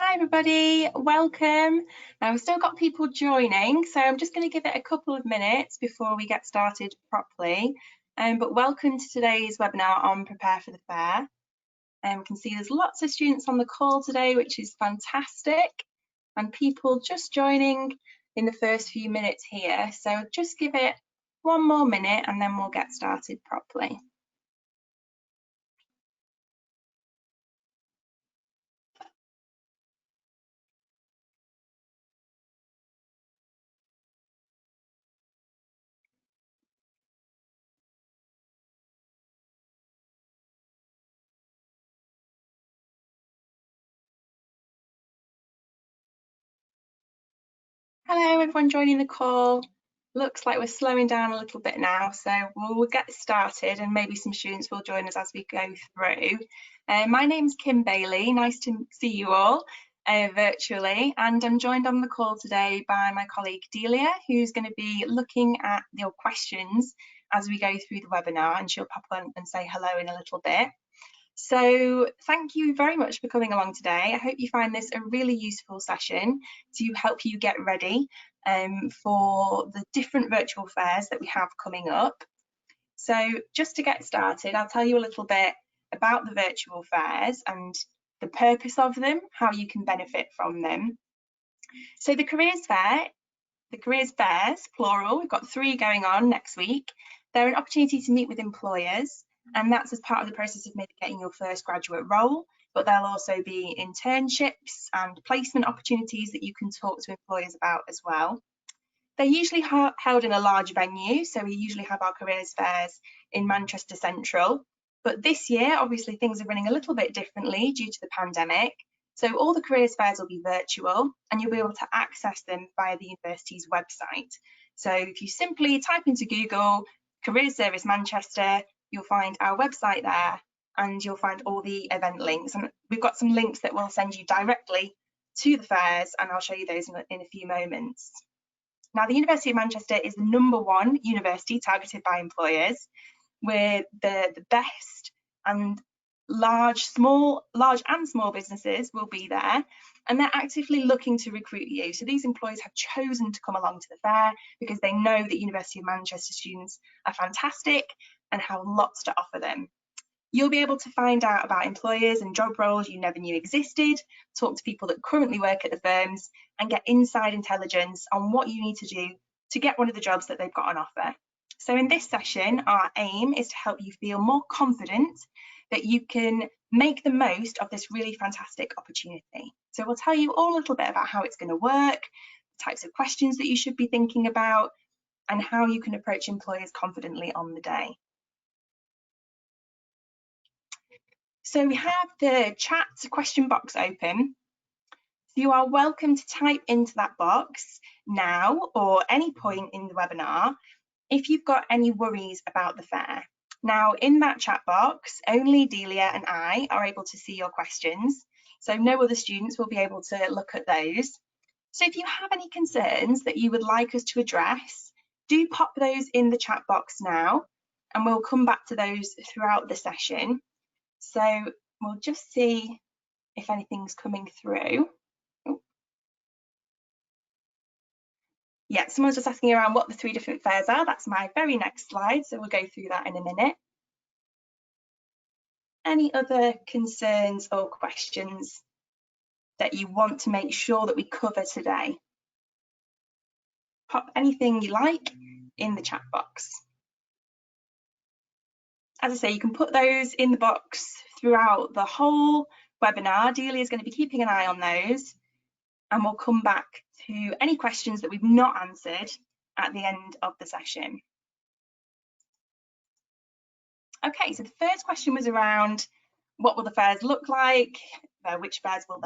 Hi everybody, welcome. Now we've still got people joining, so I'm just going to give it a couple of minutes before we get started properly. But welcome to today's webinar on Prepare for the Fair. We can see there's lots of students on the call today, which is fantastic, and people just joining in the first few minutes here. So just give it one more minute and then we'll get started properly. Hello, everyone joining the call. Looks like we're slowing down a little bit now, so we'll get started and maybe some students will join us as we go through. My name's Kim Bailey, nice to see you all virtually, and I'm joined on the call today by my colleague Delia, who's going to be looking at your questions as we go through the webinar, and she'll pop on and say hello in a little bit. So thank you very much for coming along today. I hope you find this a really useful session to help you get ready for the different virtual fairs that we have coming up. So just to get started, I'll tell you a little bit about the virtual fairs and the purpose of them, how you can benefit from them. So the careers fairs, plural, we've got 3 going on next week. They're an opportunity to meet with employers, and that's as part of the process of maybe getting your first graduate role, but there'll also be internships and placement opportunities that you can talk to employers about as well. They're usually held in a large venue, so we usually have our careers fairs in Manchester Central, but this year obviously things are running a little bit differently due to the pandemic, so all the careers fairs will be virtual and you'll be able to access them via the university's website. So if you simply type into Google Careers Service Manchester, you'll find our website there and you'll find all the event links, and we've got some links that will send you directly to the fairs, and I'll show you those in a few moments. Now, the University of Manchester is the #1 university targeted by employers. We're the best, and large and small businesses will be there, and they're actively looking to recruit you. So these employers have chosen to come along to the fair because they know that University of Manchester students are fantastic and have lots to offer them. You'll be able to find out about employers and job roles you never knew existed, talk to people that currently work at the firms, and get inside intelligence on what you need to do to get one of the jobs that they've got on offer. So in this session, our aim is to help you feel more confident that you can make the most of this really fantastic opportunity. So we'll tell you all a little bit about how it's going to work, the types of questions that you should be thinking about, and how you can approach employers confidently on the day. So we have the chat question box open. So you are welcome to type into that box now or any point in the webinar if you've got any worries about the fair. Now, in that chat box, only Delia and I are able to see your questions, so no other students will be able to look at those. So if you have any concerns that you would like us to address, do pop those in the chat box now, and we'll come back to those throughout the session. So we'll just see if anything's coming through. Oh. Yeah, someone's just asking around what the 3 different fairs are. That's my very next slide, so we'll go through that in a minute. Any other concerns or questions that you want to make sure that we cover today? Pop anything you like in the chat box. As I say, you can put those in the box throughout the whole webinar. Delia is going to be keeping an eye on those, and we'll come back to any questions that we've not answered at the end of the session. Okay, so the first question was around what will the fairs look like, which fairs will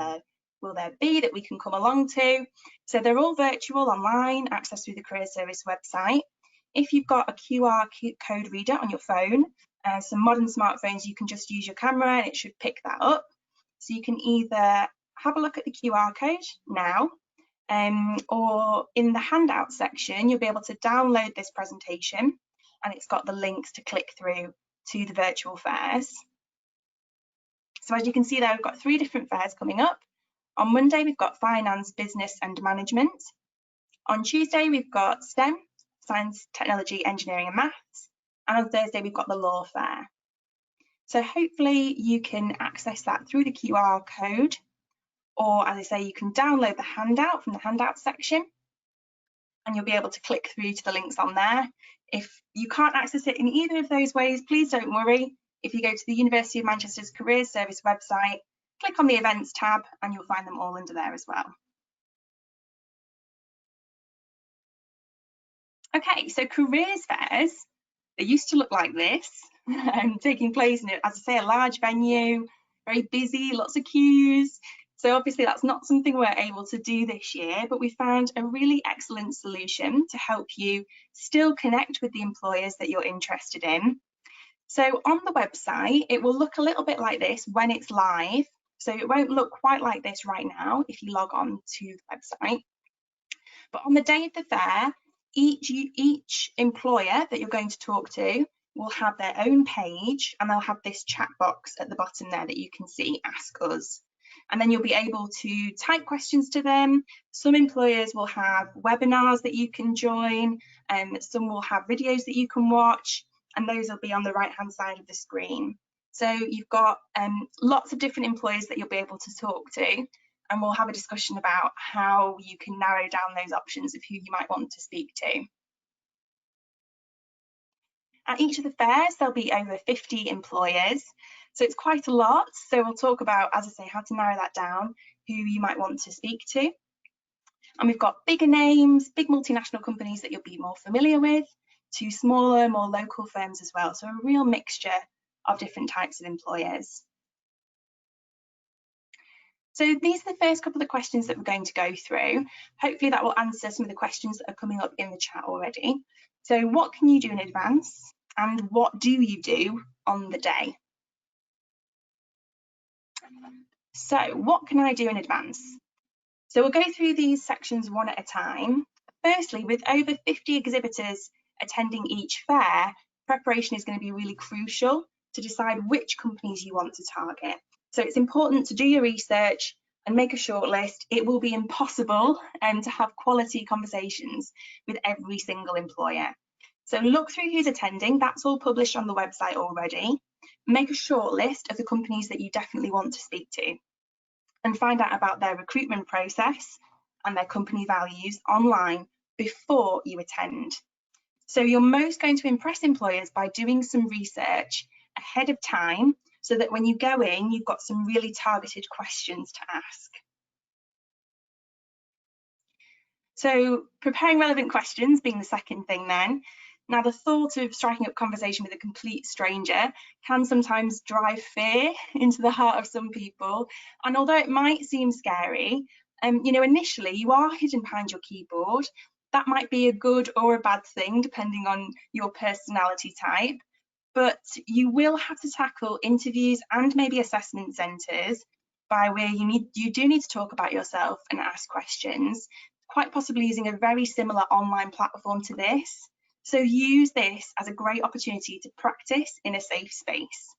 there be that we can come along to. So they're all virtual, online, accessed through the Career Service website. If you've got a QR code reader on your phone, some modern smartphones, you can just use your camera and it should pick that up. So you can either have a look at the QR code now, or in the handout section, you'll be able to download this presentation, and it's got the links to click through to the virtual fairs. So as you can see there, we've got 3 different fairs coming up. On Monday, we've got finance, business and management. On Tuesday, we've got STEM, science, technology, engineering and maths. And on Thursday, we've got the law fair. So hopefully you can access that through the QR code, or as I say, you can download the handout from the handout section and you'll be able to click through to the links on there. If you can't access it in either of those ways, please don't worry. If you go to the University of Manchester's Careers Service website, click on the events tab and you'll find them all under there as well. Okay, so careers fairs, they used to look like this, taking place in, as I say, a large venue, very busy, lots of queues. So obviously that's not something we're able to do this year, but we found a really excellent solution to help you still connect with the employers that you're interested in. So on the website, it will look a little bit like this when it's live. So it won't look quite like this right now if you log on to the website. But on the day of the fair, each employer that you're going to talk to will have their own page and they'll have this chat box at the bottom there that you can see, Ask Us. And then you'll be able to type questions to them. Some employers will have webinars that you can join, and some will have videos that you can watch, and those will be on the right-hand side of the screen. So you've got lots of different employers that you'll be able to talk to, and we'll have a discussion about how you can narrow down those options of who you might want to speak to. At each of the fairs, there'll be over 50 employers, so it's quite a lot. So we'll talk about, as I say, how to narrow that down, who you might want to speak to. And we've got bigger names, big multinational companies that you'll be more familiar with, to smaller, more local firms as well. So a real mixture of different types of employers. So these are the first couple of questions that we're going to go through. Hopefully that will answer some of the questions that are coming up in the chat already. So what can you do in advance, and what do you do on the day? So what can I do in advance? So we'll go through these sections one at a time. Firstly, with over 50 exhibitors attending each fair, preparation is going to be really crucial to decide which companies you want to target. So it's important to do your research and make a shortlist. It will be impossible to have quality conversations with every single employer. So look through who's attending, that's all published on the website already. Make a shortlist of the companies that you definitely want to speak to, and find out about their recruitment process and their company values online before you attend. So you're most going to impress employers by doing some research ahead of time, so that when you go in, you've got some really targeted questions to ask. So preparing relevant questions being the second thing then. Now, the thought of striking up conversation with a complete stranger can sometimes drive fear into the heart of some people. And although it might seem scary, initially you are hidden behind your keyboard. That might be a good or a bad thing, depending on your personality type. But you will have to tackle interviews and maybe assessment centres by where you do need to talk about yourself and ask questions, quite possibly using a very similar online platform to this. So use this as a great opportunity to practice in a safe space.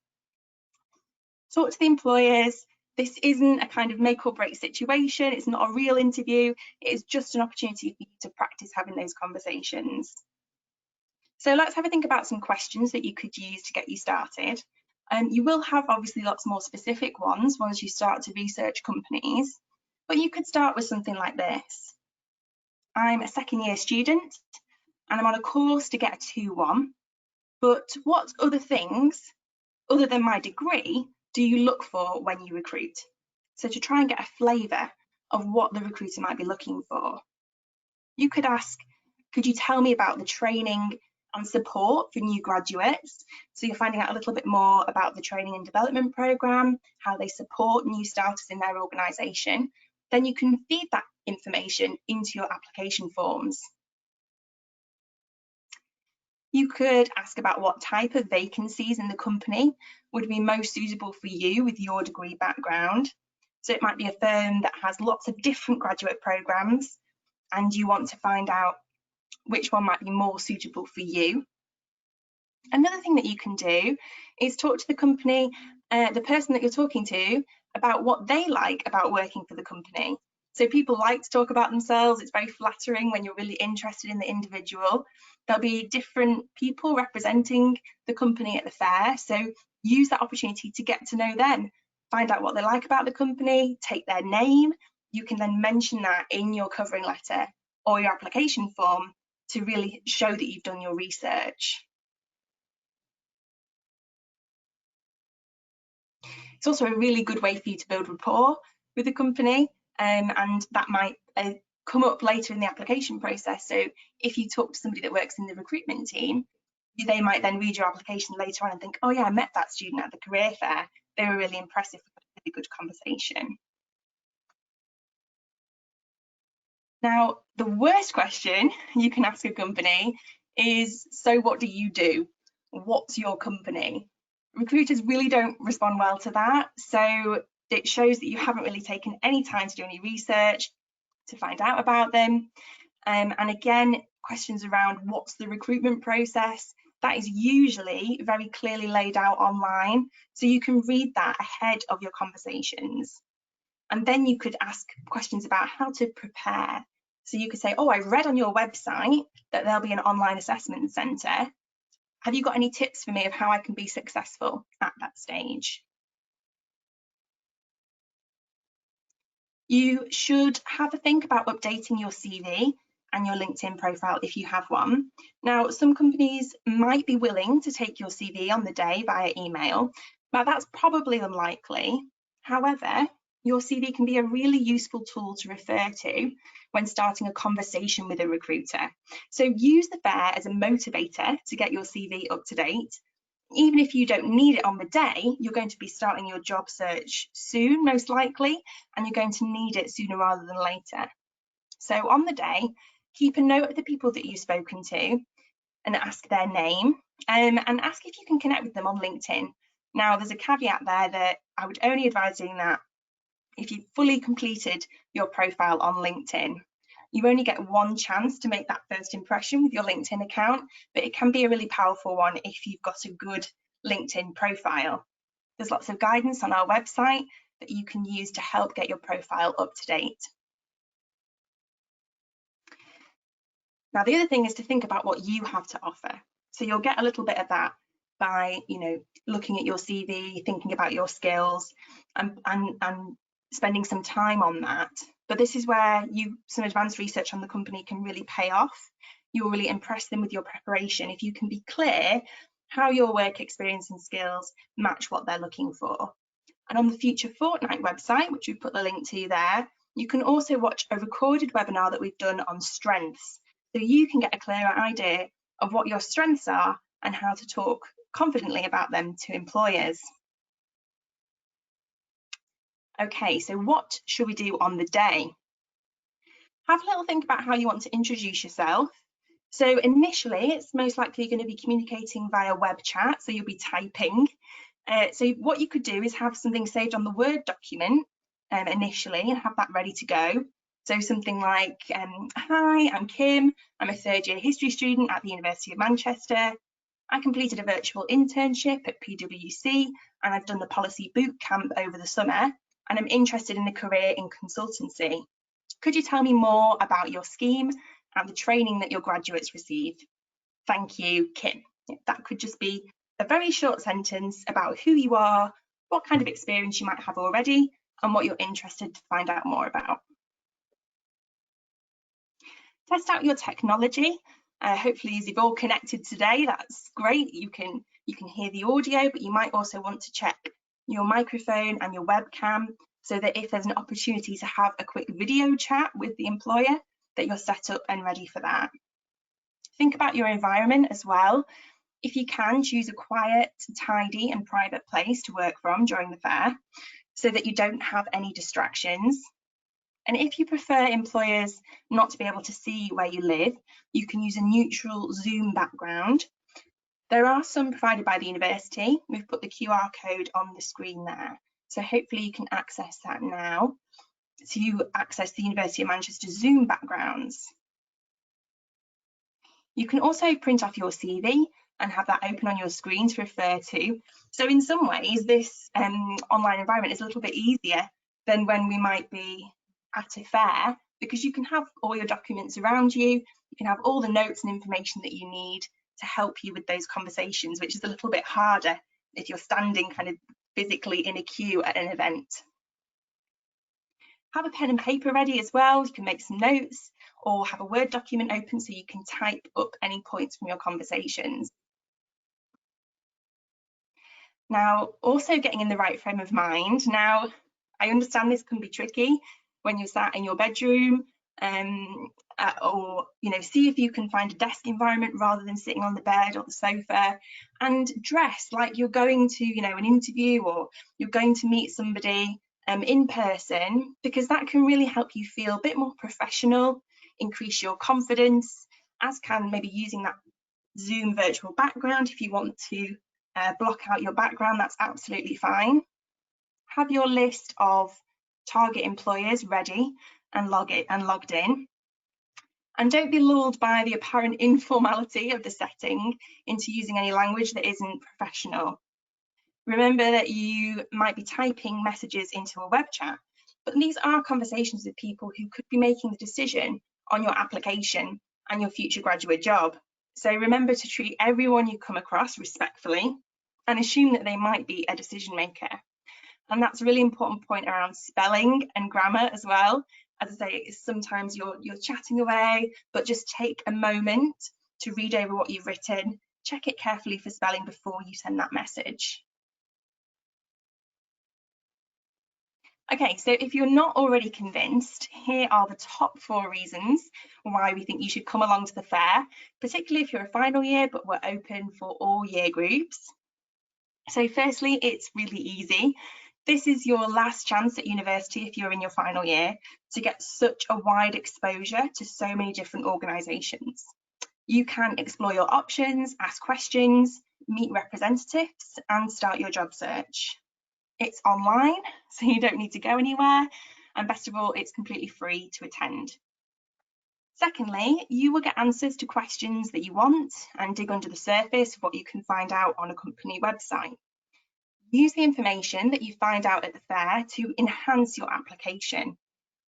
Talk to the employers. This isn't a kind of make or break situation. It's not a real interview. It is just an opportunity for you to practice having those conversations. So let's have a think about some questions that you could use to get you started. You will have obviously lots more specific ones once you start to research companies, but you could start with something like this. I'm a second-year student and I'm on a course to get a 2-1, but what other things, other than my degree, do you look for when you recruit? So to try and get a flavour of what the recruiter might be looking for. You could ask, could you tell me about the training and support for new graduates? So you're finding out a little bit more about the training and development programme, how they support new starters in their organisation. Then you can feed that information into your application forms. You could ask about what type of vacancies in the company would be most suitable for you with your degree background. So it might be a firm that has lots of different graduate programmes and you want to find out which one might be more suitable for you. Another thing that you can do is talk to the company, the person that you're talking to, about what they like about working for the company. So people like to talk about themselves. It's very flattering when you're really interested in the individual. There'll be different people representing the company at the fair. So use that opportunity to get to know them, find out what they like about the company, take their name. You can then mention that in your covering letter or your application form to really show that you've done your research. It's also a really good way for you to build rapport with the company, and that might come up later in the application process. So if you talk to somebody that works in the recruitment team, they might then read your application later on and think, oh yeah, I met that student at the career fair. They were really impressive, really good conversation. Now, the worst question you can ask a company is, so what do you do? What's your company? Recruiters really don't respond well to that. So it shows that you haven't really taken any time to do any research to find out about them. And again, questions around what's the recruitment process, that is usually very clearly laid out online. So you can read that ahead of your conversations. And then you could ask questions about how to prepare. So you could say, oh, I read on your website that there'll be an online assessment centre. Have you got any tips for me of how I can be successful at that stage? You should have a think about updating your CV and your LinkedIn profile if you have one. Now, some companies might be willing to take your CV on the day via email, but that's probably unlikely. However, your CV can be a really useful tool to refer to when starting a conversation with a recruiter. So use the fair as a motivator to get your CV up to date. Even if you don't need it on the day, you're going to be starting your job search soon, most likely, and you're going to need it sooner rather than later. So on the day, keep a note of the people that you've spoken to and ask their name, and ask if you can connect with them on LinkedIn. Now, there's a caveat there that I would only advise doing that if you've fully completed your profile on LinkedIn. You only get one chance to make that first impression with your LinkedIn account, but it can be a really powerful one if you've got a good LinkedIn profile. There's lots of guidance on our website that you can use to help get your profile up to date. Now, the other thing is to think about what you have to offer. So you'll get a little bit of that by, looking at your CV, thinking about your skills, and spending some time on that. But this is where some advanced research on the company can really pay off. You'll really impress them with your preparation if you can be clear how your work experience and skills match what they're looking for. And on the Future Fortnight website, which we've put the link to there, you can also watch a recorded webinar that we've done on strengths. So you can get a clearer idea of what your strengths are and how to talk confidently about them to employers. Okay, so what should we do on the day? Have a little think about how you want to introduce yourself. So initially, it's most likely going to be communicating via web chat, so you'll be typing. So what you could do is have something saved on the Word document initially and have that ready to go. So something like, hi, I'm Kim. I'm a third-year history student at the University of Manchester. I completed a virtual internship at PwC and I've done the policy boot camp over the summer, and I'm interested in a career in consultancy. Could you tell me more about your scheme and the training that your graduates received? Thank you, Kim. That could just be a very short sentence about who you are, what kind of experience you might have already, and what you're interested to find out more about. Test out your technology. Hopefully, as you've all connected today, that's great. You can hear the audio, but you might also want to check your microphone and your webcam so that if there's an opportunity to have a quick video chat with the employer, that you're set up and ready for that. Think about your environment as well. If you can, choose a quiet, tidy and private place to work from during the fair so that you don't have any distractions. And if you prefer employers not to be able to see where you live, you can use a neutral Zoom background. There are some provided by the university. We've put the QR code on the screen there. So hopefully you can access that now to access the University of Manchester Zoom backgrounds. You can also print off your CV and have that open on your screen to refer to. So in some ways, this online environment is a little bit easier than when we might be at a fair, because you can have all your documents around you, you can have all the notes and information that you need to help you with those conversations, which is a little bit harder if you're standing kind of physically in a queue at an event. Have a pen and paper ready as well. You can make some notes or have a Word document open so you can type up any points from your conversations. Now, also getting in the right frame of mind. Now, I understand this can be tricky when you're sat in your bedroom, or see if you can find a desk environment rather than sitting on the bed or the sofa, and dress like you're going to an interview or you're going to meet somebody in person, because that can really help you feel a bit more professional, increase your confidence, as can maybe using that Zoom virtual background. If you want to block out your background, that's absolutely fine. Have your list of target employers ready and logged in. And don't be lulled by the apparent informality of the setting into using any language that isn't professional. Remember that you might be typing messages into a web chat, but these are conversations with people who could be making the decision on your application and your future graduate job. So remember to treat everyone you come across respectfully and assume that they might be a decision maker. And that's a really important point around spelling and grammar as well. As I say, sometimes you're chatting away, but just take a moment to read over what you've written, check it carefully for spelling before you send that message. Okay, so if you're not already convinced, here are the top 4 reasons why we think you should come along to the fair, particularly if you're a final year, but we're open for all year groups. So firstly, it's really easy. This is your last chance at university if you're in your final year to get such a wide exposure to so many different organisations. You can explore your options, ask questions, meet representatives and start your job search. It's online, so you don't need to go anywhere, and best of all, it's completely free to attend. Secondly, you will get answers to questions that you want and dig under the surface of what you can find out on a company website. Use the information that you find out at the fair to enhance your application.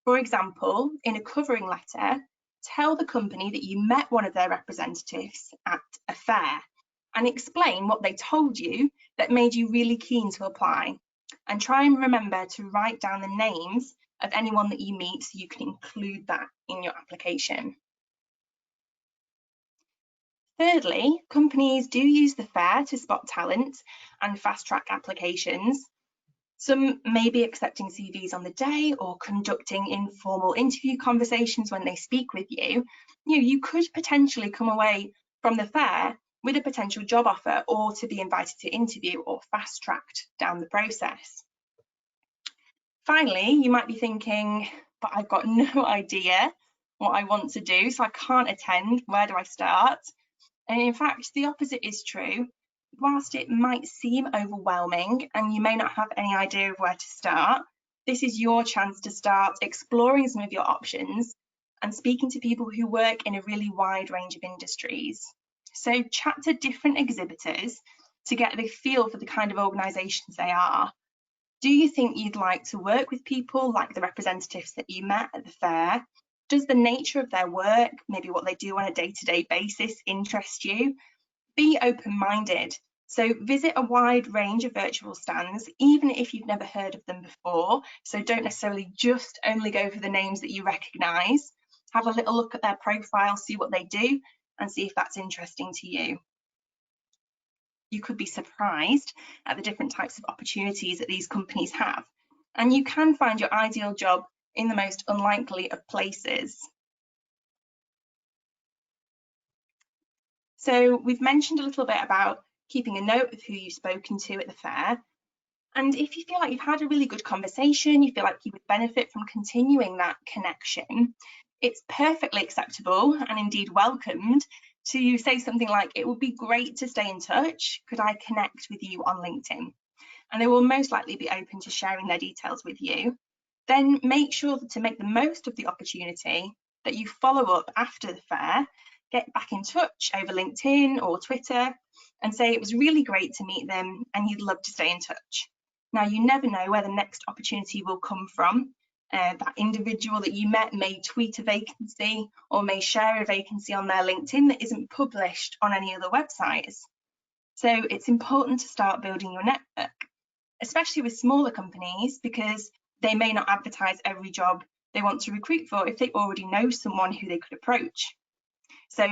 For example, in a covering letter, tell the company that you met one of their representatives at a fair and explain what they told you that made you really keen to apply. And try and remember to write down the names of anyone that you meet so you can include that in your application. Thirdly, companies do use the fair to spot talent and fast-track applications. Some may be accepting CVs on the day or conducting informal interview conversations when they speak with you. You could potentially come away from the fair with a potential job offer or to be invited to interview or fast-tracked down the process. Finally, you might be thinking, but I've got no idea what I want to do, so I can't attend. Where do I start? And in fact, the opposite is true. Whilst it might seem overwhelming and you may not have any idea of where to start, this is your chance to start exploring some of your options and speaking to people who work in a really wide range of industries. So chat to different exhibitors to get the feel for the kind of organisations they are. Do you think you'd like to work with people like the representatives that you met at the fair? Does the nature of their work, maybe what they do on a day-to-day basis, interest you? Be open-minded. So visit a wide range of virtual stands, even if you've never heard of them before. So don't necessarily just only go for the names that you recognise. Have a little look at their profile, see what they do, and see if that's interesting to you. You could be surprised at the different types of opportunities that these companies have. And you can find your ideal job in the most unlikely of places. So we've mentioned a little bit about keeping a note of who you've spoken to at the fair. And if you feel like you've had a really good conversation, you feel like you would benefit from continuing that connection, it's perfectly acceptable and indeed welcomed to say something like, it would be great to stay in touch. Could I connect with you on LinkedIn? And they will most likely be open to sharing their details with you. Then make sure to make the most of the opportunity that you follow up after the fair, get back in touch over LinkedIn or Twitter and say it was really great to meet them and you'd love to stay in touch. Now, you never know where the next opportunity will come from. That individual that you met may tweet a vacancy or may share a vacancy on their LinkedIn that isn't published on any other websites. So it's important to start building your network, especially with smaller companies, because they may not advertise every job they want to recruit for if they already know someone who they could approach. So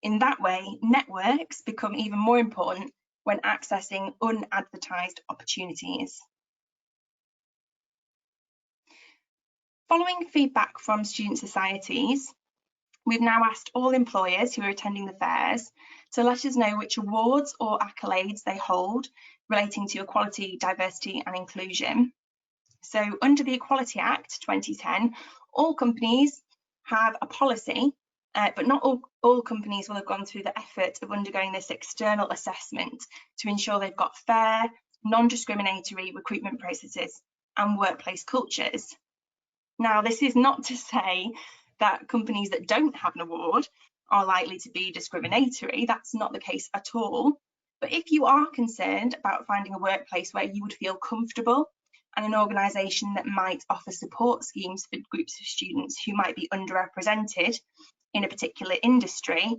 in that way, networks become even more important when accessing unadvertised opportunities. Following feedback from student societies, we've now asked all employers who are attending the fairs to let us know which awards or accolades they hold relating to equality, diversity and inclusion. So under the Equality Act 2010, all companies have a policy, but not all companies will have gone through the effort of undergoing this external assessment to ensure they've got fair, non-discriminatory recruitment processes and workplace cultures. Now, this is not to say that companies that don't have an award are likely to be discriminatory. That's not the case at all. But if you are concerned about finding a workplace where you would feel comfortable and an organisation that might offer support schemes for groups of students who might be underrepresented in a particular industry,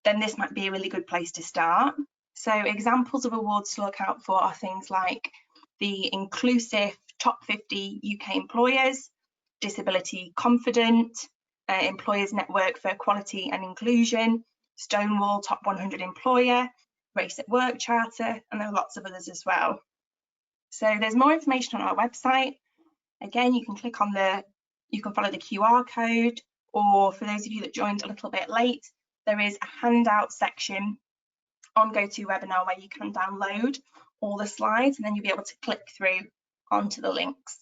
then this might be a really good place to start. So examples of awards to look out for are things like the Inclusive Top 50 UK Employers, Disability Confident, Employers Network for Equality and Inclusion, Stonewall Top 100 Employer, Race at Work Charter, and there are lots of others as well. So there's more information on our website. Again, you can click on you can follow the QR code, or for those of you that joined a little bit late, there is a handout section on GoToWebinar where you can download all the slides and then you'll be able to click through onto the links.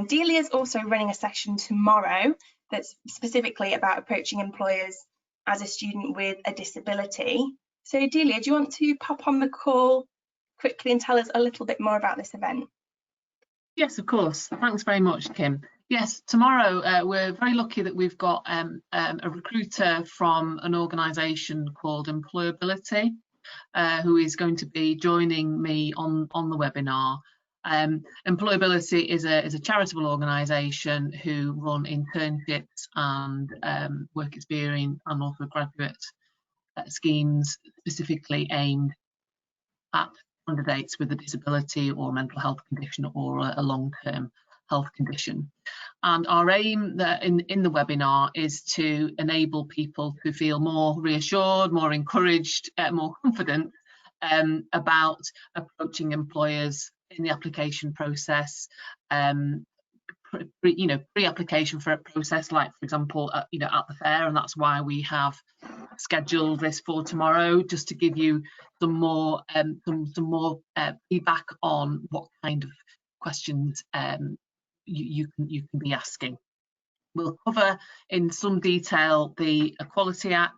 Delia is also running a session tomorrow that's specifically about approaching employers as a student with a disability. So Delia, do you want to pop on the call quickly and tell us a little bit more about this event? Yes, of course. Thanks very much, Kim. Yes, tomorrow we're very lucky that we've got a recruiter from an organisation called Employability who is going to be joining me on the webinar. Employability is a charitable organisation who run internships and work experience and also graduate schemes specifically aimed at candidates with a disability or mental health condition or a long-term health condition. And our aim in the webinar is to enable people to feel more reassured, more encouraged, more confident about approaching employers in the application process, pre-application for a process, like for example, at the fair, and that's why we have scheduled this for tomorrow, just to give you some more feedback on what kind of questions you can be asking. We'll cover in some detail the Equality Act,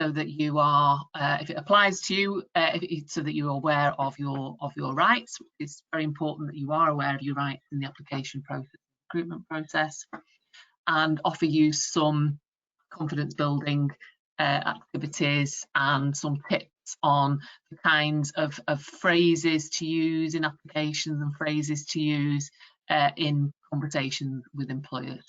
so that you are, if it applies to you, so that you're aware of your rights. It's very important that you are aware of your rights in the application process, recruitment process, and offer you some confidence building activities and some tips on the kinds of phrases to use in applications and phrases to use in conversations with employers.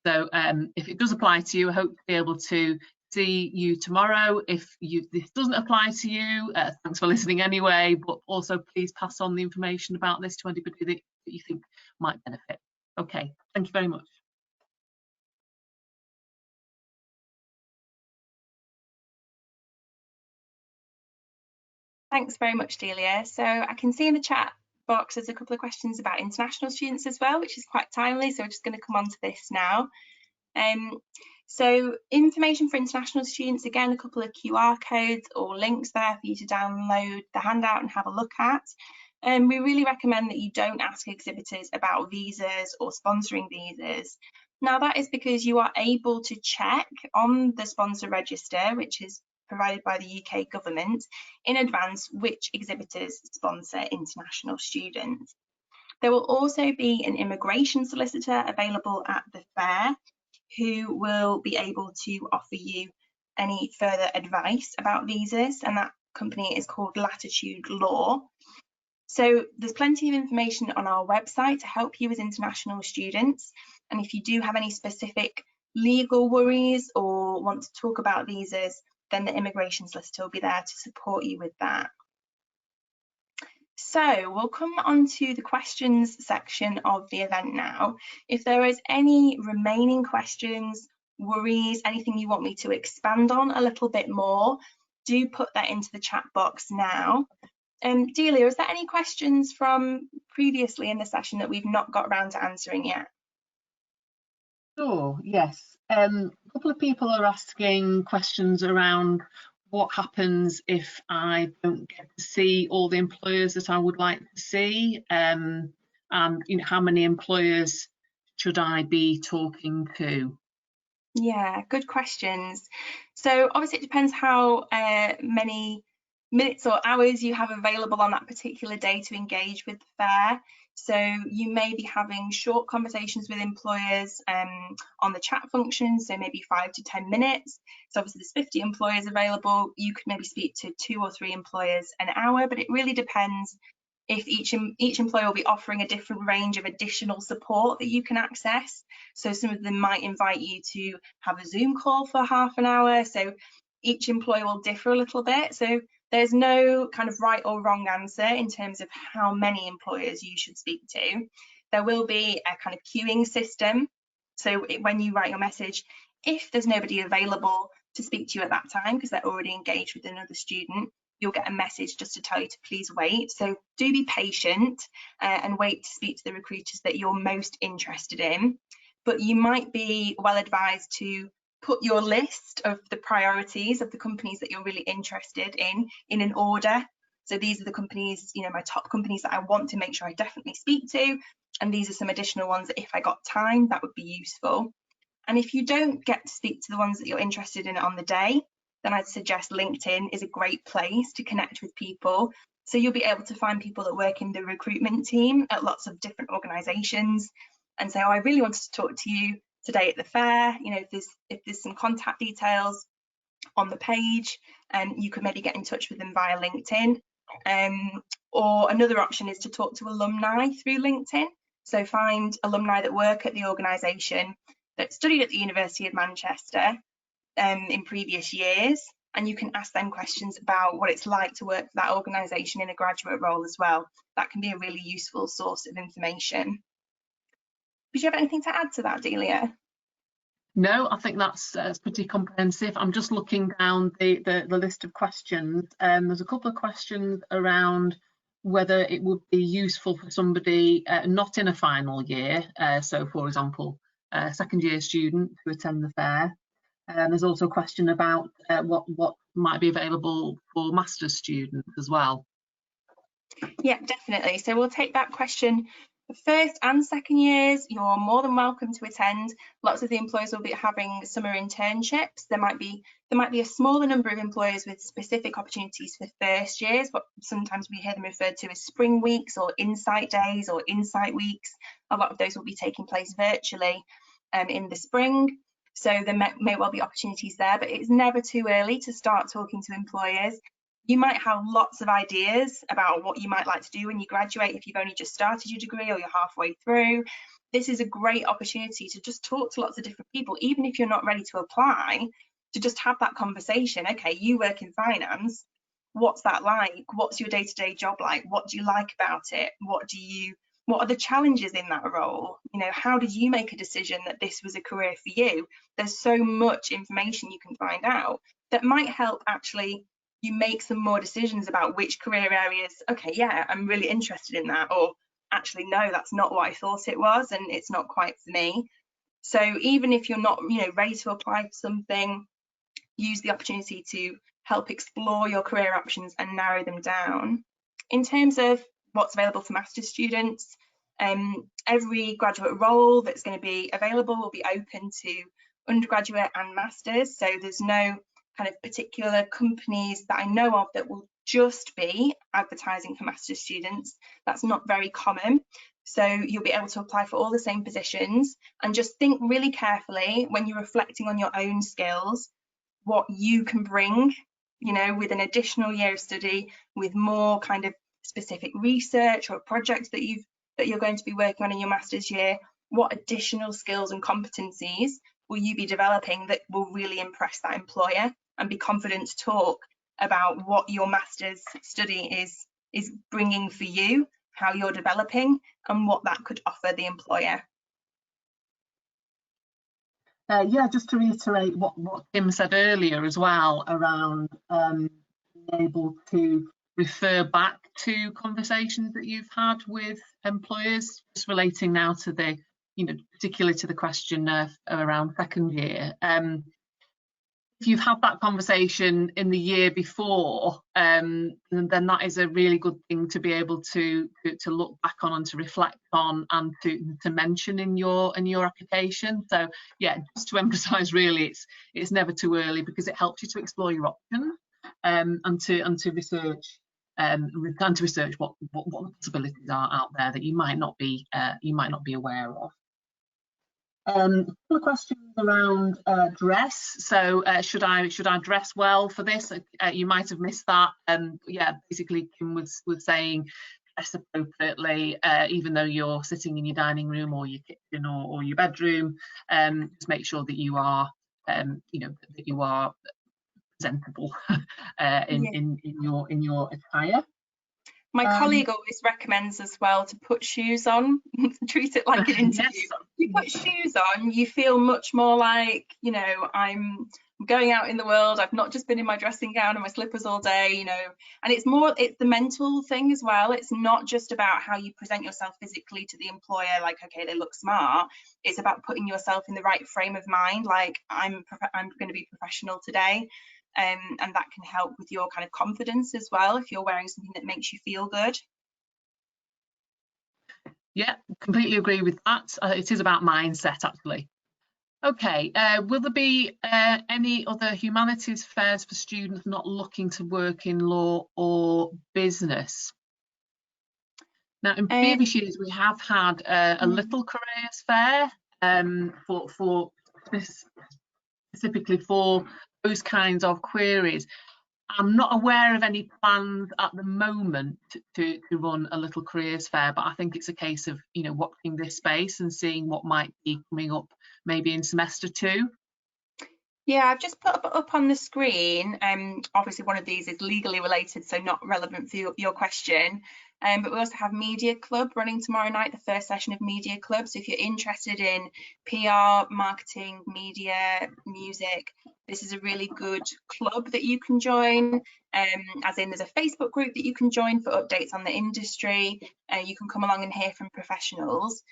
So if it does apply to you, I hope to be able to see you tomorrow. If this doesn't apply to you, thanks for listening anyway, but also please pass on the information about this to anybody that you think might benefit. Okay, thank you very much. Thanks very much, Delia. So I can see in the chat box there's a couple of questions about international students as well, which is quite timely, so we're just going to come on to this now. So information for international students, again, a couple of QR codes or links there for you to download the handout and have a look at. We really recommend that you don't ask exhibitors about visas or sponsoring visas. Now, that is because you are able to check on the sponsor register, which is provided by the UK government, in advance which exhibitors sponsor international students. There will also be an immigration solicitor available at the fair who will be able to offer you any further advice about visas, and that company is called Latitude Law. So there's plenty of information on our website to help you as international students, and if you do have any specific legal worries or want to talk about visas, then the immigration solicitor will be there to support you with that. So we'll come on to the questions section of the event now. If there is any remaining questions, worries, anything you want me to expand on a little bit more, do put that into the chat box now. Delia, is there any questions from previously in the session that we've not got around to answering yet? Sure, yes. A couple of people are asking questions around what happens if I don't get to see all the employers that I would like to see, and how many employers should I be talking to? Yeah, good questions. So obviously it depends how many minutes or hours you have available on that particular day to engage with the fair. So you may be having short conversations with employers on the chat function, so maybe 5 to 10 minutes. So obviously there's 50 employers available. You could maybe speak to 2 or 3 employers an hour, but it really depends if each employer will be offering a different range of additional support that you can access. So some of them might invite you to have a Zoom call for half an hour. So each employer will differ a little bit. So there's no kind of right or wrong answer in terms of how many employers you should speak to. There will be a kind of queuing system. So when you write your message, if there's nobody available to speak to you at that time because they're already engaged with another student, you'll get a message just to tell you to please wait. So do be patient and wait to speak to the recruiters that you're most interested in. But you might be well advised to put your list of the priorities of the companies that you're really interested in an order. So these are the companies, my top companies that I want to make sure I definitely speak to. And these are some additional ones that if I got time, that would be useful. And if you don't get to speak to the ones that you're interested in on the day, then I'd suggest LinkedIn is a great place to connect with people. So you'll be able to find people that work in the recruitment team at lots of different organisations and say, oh, I really wanted to talk to you today at the fair. If there's some contact details on the page, you could maybe get in touch with them via LinkedIn. Or another option is to talk to alumni through LinkedIn. So find alumni that work at the organisation that studied at the University of Manchester in previous years, and you can ask them questions about what it's like to work for that organisation in a graduate role as well. That can be a really useful source of information. Did you have anything to add to that, Delia? No, I think that's pretty comprehensive. I'm just looking down the list of questions. There's a couple of questions around whether it would be useful for somebody not in a final year, so for example, a second year student to attend the fair. There's also a question about what might be available for master's students as well. Yeah, definitely. So we'll take that question. For first and second years, you're more than welcome to attend. Lots of the employers will be having summer internships. There might be a smaller number of employers with specific opportunities for first years, but sometimes we hear them referred to as spring weeks or insight days or insight weeks. A lot of those will be taking place virtually in the spring. So there may well be opportunities there, but it's never too early to start talking to employers. You might have lots of ideas about what you might like to do when you graduate if you've only just started your degree or you're halfway through. This is a great opportunity to just talk to lots of different people, even if you're not ready to apply, to just have that conversation. Okay, you work in finance. What's that like? What's your day-to-day job like? What do you like about it? What are the challenges in that role? How did you make a decision that this was a career for you? There's so much information you can find out that might help actually you make some more decisions about which career areas, okay, yeah, I'm really interested in that, or actually, no, that's not what I thought it was, and it's not quite for me. So even if you're not, ready to apply for something, use the opportunity to help explore your career options and narrow them down. In terms of what's available for master's students, every graduate role that's going to be available will be open to undergraduate and masters. So there's no kind of particular companies that I know of that will just be advertising for master's students. That's not very common. So you'll be able to apply for all the same positions, and just think really carefully when you're reflecting on your own skills, what you can bring, you know, with an additional year of study, with more kind of specific research or projects that you're going to be working on in your master's year. What additional skills and competencies will you be developing that will really impress that employer, and be confident to talk about what your master's study is bringing for you, how you're developing, and what that could offer the employer. Yeah, just to reiterate what Kim said earlier as well around being able to refer back to conversations that you've had with employers, just relating now to the, you know, particularly to the question around second year. If you've had that conversation in the year before, then that is a really good thing to be able to look back on and to reflect on, and to mention in your application. So yeah, just to emphasise, really, it's never too early, because it helps you to explore your options, and to research what the possibilities are out there that you might not be aware of. A couple of questions around dress. So should I dress well for this? You might have missed that. Yeah, basically Kim was saying dress appropriately, even though you're sitting in your dining room or your kitchen or your bedroom. Just make sure that you are, you know, that you are presentable in your attire. My colleague always recommends as well to put shoes on, treat it like an interview. Yes. You put shoes on, you feel much more like, you know, I'm going out in the world. I've not just been in my dressing gown and my slippers all day, you know, and it's the mental thing as well. It's not just about how you present yourself physically to the employer, like, okay, they look smart. It's about putting yourself in the right frame of mind, like I'm going to be professional today. And that can help with your kind of confidence as well, if you're wearing something that makes you feel good. Yeah, completely agree with that. It is about mindset, actually. Okay, will there be any other humanities fairs for students not looking to work in law or business? Now, in previous years, we have had a little careers fair specifically for those kinds of queries. I'm not aware of any plans at the moment to run a little careers fair, but I think it's a case of, you know, watching this space and seeing what might be coming up maybe in semester 2. Yeah, I've just put up on the screen. Obviously one of these is legally related, so not relevant for your question. But we also have Media Club running tomorrow night, the first session of Media Club. So if you're interested in PR, marketing, media, music, this is a really good club that you can join. As in, there's a Facebook group that you can join for updates on the industry. You can come along and hear from professionals.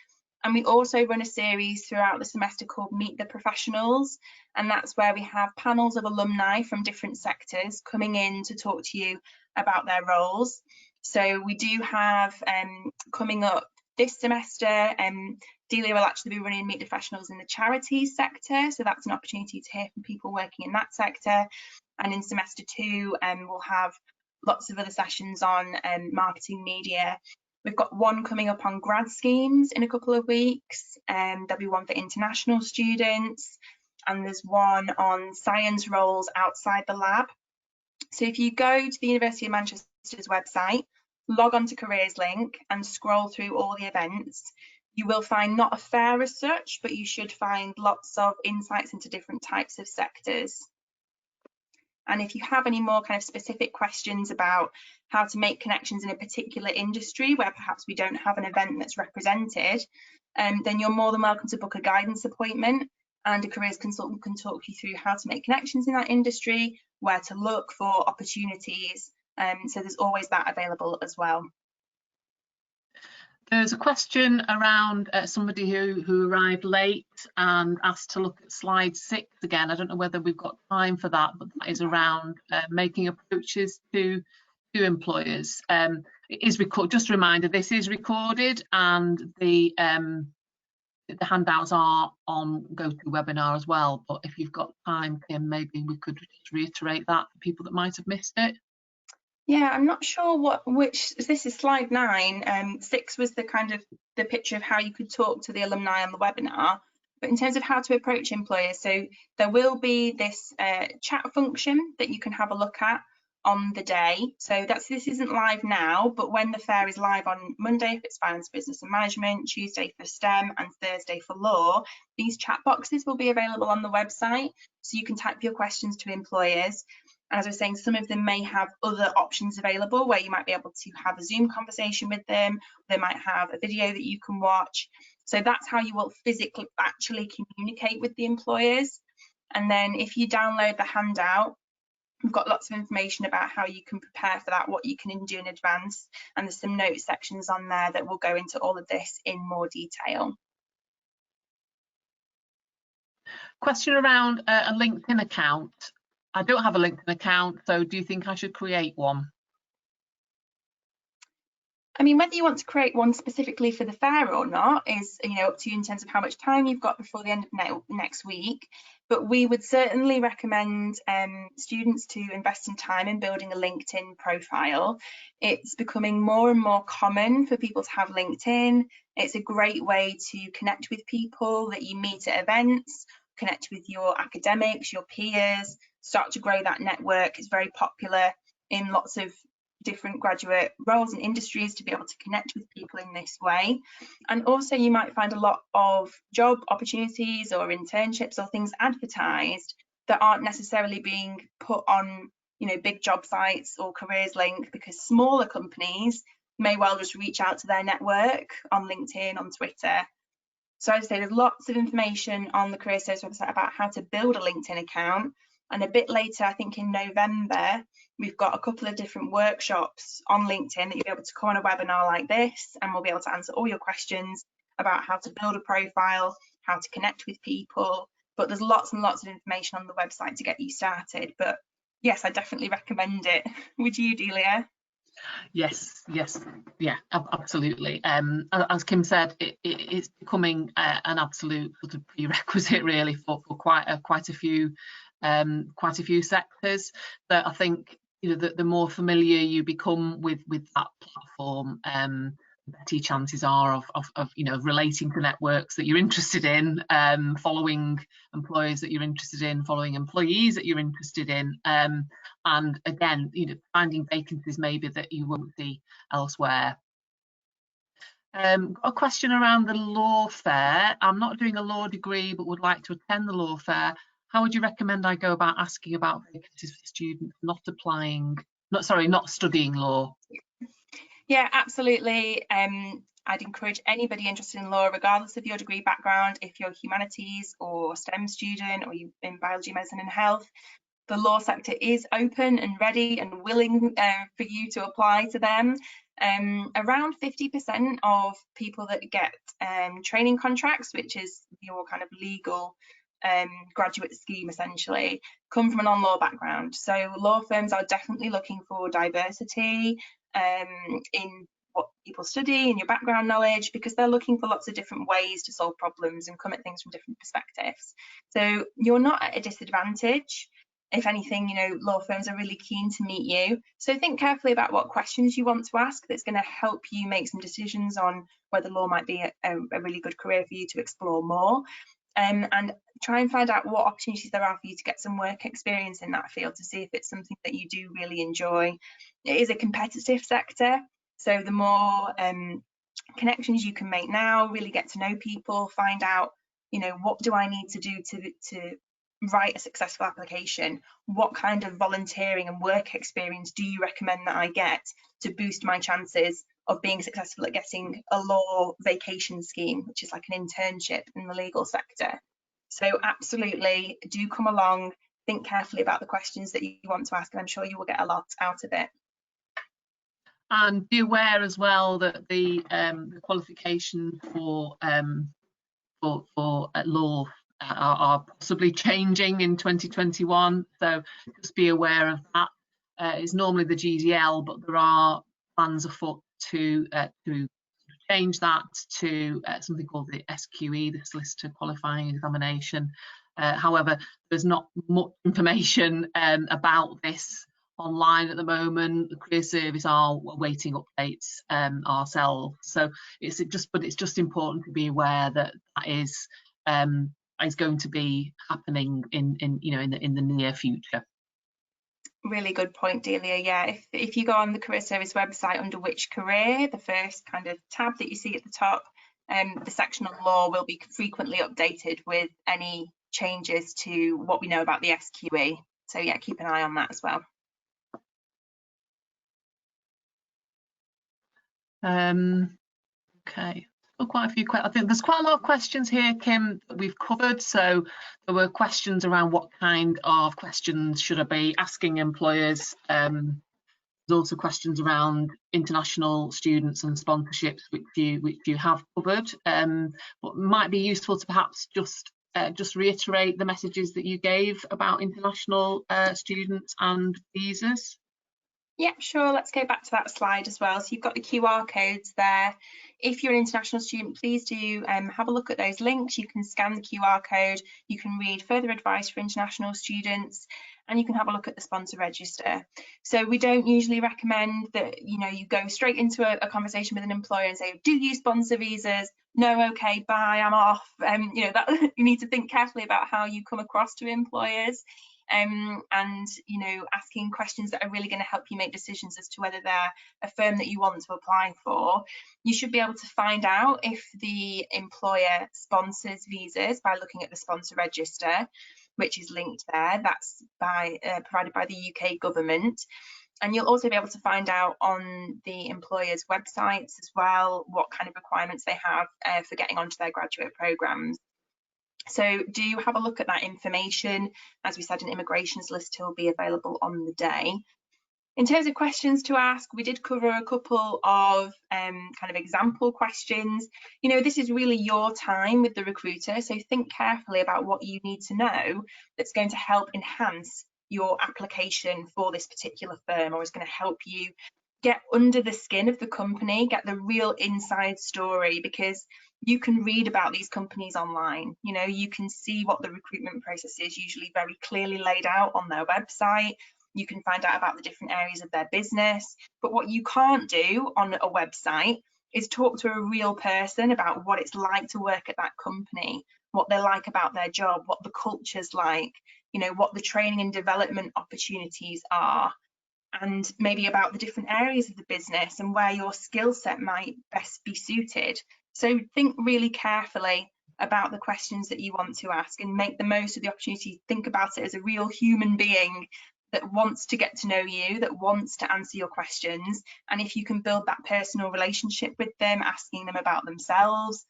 And we also run a series throughout the semester called Meet the Professionals, and that's where we have panels of alumni from different sectors coming in to talk to you about their roles. So we do have coming up this semester, Delia will actually be running Meet the Professionals in the charities sector, so that's an opportunity to hear from people working in that sector. And in semester 2, we'll have lots of other sessions on marketing, media. We've got one coming up on grad schemes in a couple of weeks, and there'll be one for international students, and there's one on science roles outside the lab. So if you go to the University of Manchester's website, log on to Careers Link and scroll through all the events, you will find not a fair as such, but you should find lots of insights into different types of sectors. And if you have any more kind of specific questions about how to make connections in a particular industry where perhaps we don't have an event that's represented, then you're more than welcome to book a guidance appointment, and a careers consultant can talk you through how to make connections in that industry, where to look for opportunities. So there's always that available as well. There's a question around somebody who arrived late and asked to look at slide 6 again. I don't know whether we've got time for that, but that is around making approaches to employers. It is just a reminder, this is recorded, and the handouts are on GoToWebinar as well. But if you've got time, Kim, maybe we could just reiterate that for people that might have missed it. Yeah, I'm not sure which, this is slide 9. 6 was the kind of the picture of how you could talk to the alumni on the webinar. But in terms of how to approach employers, so there will be this chat function that you can have a look at on the day. So this isn't live now, but when the fair is live on Monday, if it's finance, business and management, Tuesday for STEM and Thursday for law, these chat boxes will be available on the website. So you can type your questions to employers. As I was saying, some of them may have other options available where you might be able to have a Zoom conversation with them. They might have a video that you can watch. So that's how you will physically actually communicate with the employers. And then if you download the handout, we've got lots of information about how you can prepare for that, what you can do in advance. And there's some notes sections on there that will go into all of this in more detail. Question around a LinkedIn account. I don't have a LinkedIn account, so do you think I should create one? I mean, whether you want to create one specifically for the fair or not is, up to you in terms of how much time you've got before the end of next week. But we would certainly recommend students to invest some time in building a LinkedIn profile. It's becoming more and more common for people to have LinkedIn. It's a great way to connect with people that you meet at events, connect with your academics, your peers, start to grow that network. It's very popular in lots of different graduate roles and industries to be able to connect with people in this way. And also you might find a lot of job opportunities or internships or things advertised that aren't necessarily being put on big job sites or careers link, because smaller companies may well just reach out to their network on LinkedIn, on Twitter. So I'd say there's lots of information on the Career Service website about how to build a LinkedIn account. And a bit later, I think in November, we've got a couple of different workshops on LinkedIn that you'll be able to come on a webinar like this, and we'll be able to answer all your questions about how to build a profile, how to connect with people. But there's lots and lots of information on the website to get you started. But yes, I definitely recommend it. Would you, Delia? Yes, yeah, absolutely. As Kim said, it's becoming an absolute sort of prerequisite, really, for quite a few sectors. That I think the more familiar you become with that platform, the better chances are of relating to networks that you're interested in, following employers that you're interested in, following employees that you're interested in, and again, finding vacancies maybe that you won't see elsewhere. Got a question around the law fair. I'm not doing a law degree but would like to attend the law fair. How would you recommend I go about asking about vacancies for students not studying law? Yeah, absolutely. I'd encourage anybody interested in law, regardless of your degree background, if you're humanities or STEM student or you've been biology, medicine and health, the law sector is open and ready and willing for you to apply to them. Around 50% of people that get training contracts, which is your kind of legal graduate scheme essentially, come from a non-law background. So law firms are definitely looking for diversity in what people study and your background knowledge, because they're looking for lots of different ways to solve problems and come at things from different perspectives. So you're not at a disadvantage. If anything, law firms are really keen to meet you. So think carefully about what questions you want to ask that's going to help you make some decisions on whether law might be a really good career for you to explore more. And try and find out what opportunities there are for you to get some work experience in that field, to see if it's something that you do really enjoy. It is a competitive sector, so the more connections you can make now, really get to know people, find out, what do I need to do to write a successful application? What kind of volunteering and work experience do you recommend that I get to boost my chances of being successful at getting a law vacation scheme, which is like an internship in the legal sector? So absolutely do come along, think carefully about the questions that you want to ask, and I'm sure you will get a lot out of it. And be aware as well that the qualifications for law are possibly changing in 2021, so just be aware of that. It's normally the GDL, but there are plans afoot to change that to something called the SQE, the Solicitor Qualifying Examination. However, there's not much information about this online at the moment. The career service are awaiting updates ourselves. So it's just important to be aware that that is going to be happening in the near future. Really good point, Delia. Yeah, if you go on the career service website under which career, the first kind of tab that you see at the top, the section on law will be frequently updated with any changes to what we know about the SQE. So yeah, keep an eye on that as well. Okay. Quite a few questions. I think there's quite a lot of questions here, Kim, that we've covered. So there were questions around what kind of questions should I be asking employers. There's also questions around international students and sponsorships, which you have covered. What might be useful to perhaps just reiterate the messages that you gave about international students and visas. Yeah, sure. Let's go back to that slide as well. So you've got the QR codes there. If you're an international student, please do have a look at those links. You can scan the QR code, you can read further advice for international students, and you can have a look at the sponsor register. So we don't usually recommend that you go straight into a conversation with an employer and say, do you sponsor visas? No, okay, bye, I'm off. That you need to think carefully about how you come across to employers. And asking questions that are really going to help you make decisions as to whether they're a firm that you want to apply for. You should be able to find out if the employer sponsors visas by looking at the sponsor register, which is linked there. That's provided by the UK government. And you'll also be able to find out on the employer's websites as well what kind of requirements they have for getting onto their graduate programmes. So do have a look at that information. As we said, an immigrations list will be available on the day. In terms of questions to ask, we did cover a couple of kind of example questions. This is really your time with the recruiter, so think carefully about what you need to know that's going to help enhance your application for this particular firm, or is going to help you get under the skin of the company, get the real inside story, because you can read about these companies online. You can see what the recruitment process is, usually very clearly laid out on their website. You can find out about the different areas of their business. But what you can't do on a website is talk to a real person about what it's like to work at that company, what they're like about their job, what the culture's like, what the training and development opportunities are, and maybe about the different areas of the business and where your skill set might best be suited. So think really carefully about the questions that you want to ask and make the most of the opportunity. Think about it as a real human being that wants to get to know you, that wants to answer your questions. And if you can build that personal relationship with them, asking them about themselves,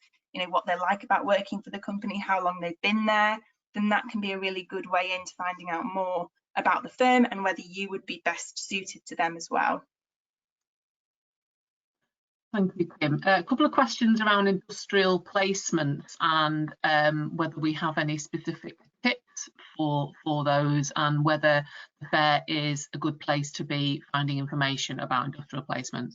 what they're like about working for the company, how long they've been there, then that can be a really good way into finding out more about the firm and whether you would be best suited to them as well. Thank you, Kim. A couple of questions around industrial placements and whether we have any specific tips for those, and whether the fair is a good place to be finding information about industrial placements.